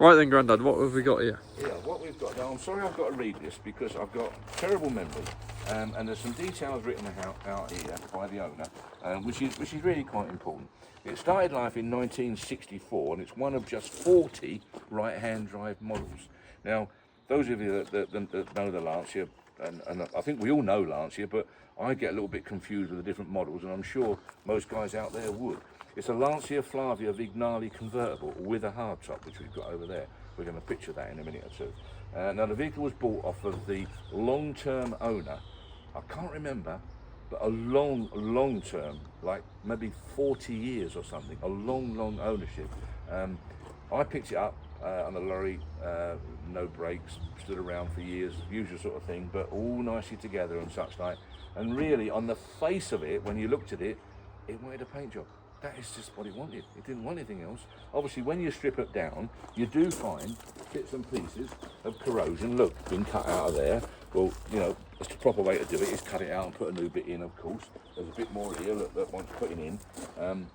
Right then, Grandad, what have we got here? Yeah, what we've got now, I'm sorry I've got to read this because I've got terrible memory, and there's some details written out here by the owner, which is really quite important. It started life in 1964, and it's one of just 40 right-hand drive models. Now, those of you that know the Lancia, and I think we all know Lancia, but I get a little bit confused with the different models, and I'm sure most guys out there would. It's a Lancia Flavia Vignale convertible with a hardtop, which we've got over there. We're going to picture that in a minute or two. Now, the vehicle was bought off of the long-term owner. I can't remember, but a long term, like maybe 40 years or something, a long ownership. I picked it up on a lorry, no brakes, stood around for years, usual sort of thing, but all nicely together and such like. And really, on the face of it, when you looked at it, it wanted a paint job. That is just what it wanted. It didn't want anything else. Obviously, when you strip it down, you do find bits and pieces of corrosion. Look, been cut out of there. Well, you know, the proper way to do it is cut it out and put a new bit in, of course. There's a bit more here that wants putting in.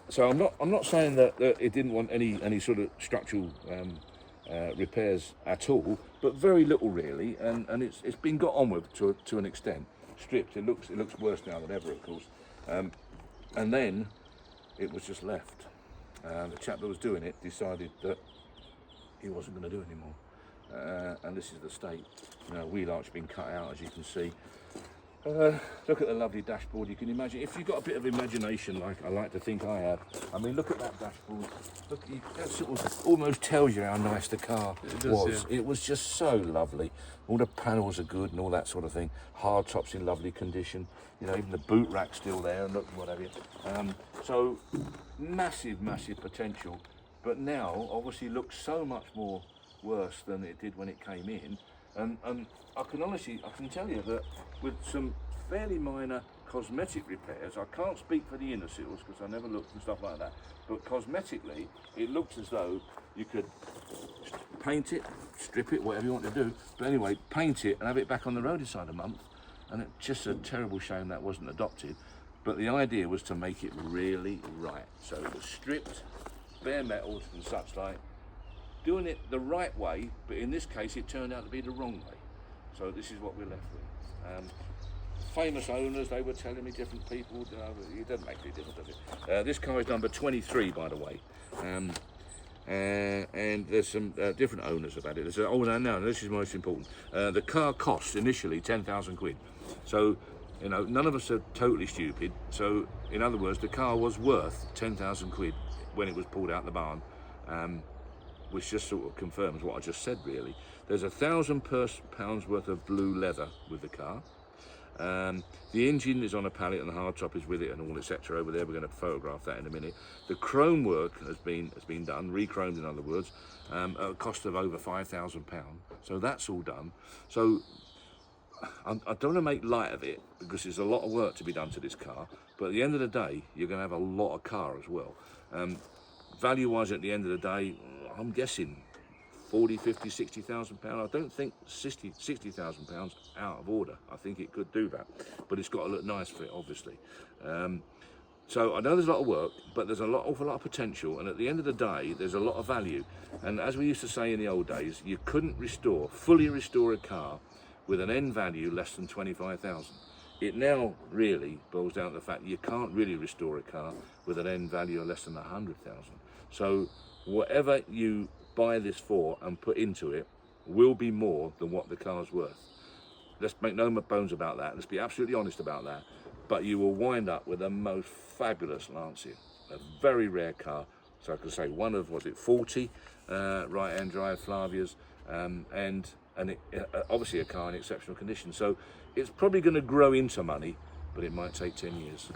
So I'm not saying that it didn't want any sort of structural repairs at all, but very little really, and it's been got on with to an extent. Stripped, it looks worse now than ever, of course. And then it was just left. The chap that was doing it decided that he wasn't going to do it anymore. And this is the state. You know, wheel arch been cut out, as you can see. Look at the lovely dashboard. You can imagine, if you've got a bit of imagination, like I like to think I have. I mean, look at that dashboard. Look, that sort of almost tells you how nice the car was. Yeah. It was just so lovely. All the panels are good and all that sort of thing. Hard tops in lovely condition. You know, even the boot rack's still there and look, what have you. So massive potential, but now obviously looks so much more worse than it did when it came in. And I can tell you that with some fairly minor cosmetic repairs, I can't speak for the inner seals because I never looked and stuff like that, but cosmetically it looks as though you could paint it, strip it, whatever you want to do, but anyway, paint it and have it back on the road inside a month. And it's just a terrible shame that wasn't adopted, but the idea was to make it really right. So it was stripped, bare metals and such like, doing it the right way, but in this case it turned out to be the wrong way. So this is what we're left with. Famous owners, they were telling me, different people, it doesn't make any difference, does it? This car is number 23, by the way. And there's some different owners about it. Oh no, this is most important. The car cost initially 10,000 quid. So, you know, none of us are totally stupid. So, in other words, the car was worth 10,000 quid when it was pulled out the barn. Which just sort of confirms what I just said, really. There's £1,000 worth of blue leather with the car. The engine is on a pallet and the hardtop is with it and all, etc. over there. We're going to photograph that in a minute. The chrome work has been done, re-chromed in other words, at a cost of over £5,000. So that's all done. So I don't want to make light of it because there's a lot of work to be done to this car. But at the end of the day, you're going to have a lot of car as well. Value-wise, at the end of the day, I'm guessing 40, 50, 60,000 pounds. I don't think 60,000 pounds out of order. I think it could do that, but it's got to look nice for it, obviously. So I know there's a lot of work, but there's awful lot of potential, and at the end of the day, there's a lot of value. And as we used to say in the old days, you couldn't fully restore a car with an end value less than 25,000. It now really boils down to the fact that you can't really restore a car with an end value of less than 100,000. So whatever you buy this for and put into it will be more than what the car's worth. Let's make no bones about that. Let's be absolutely honest about that. But you will wind up with the most fabulous Lancia, a very rare car. So I can say one of, 40 right-hand drive Flavias, and obviously a car in exceptional condition. So it's probably going to grow into money, but it might take 10 years.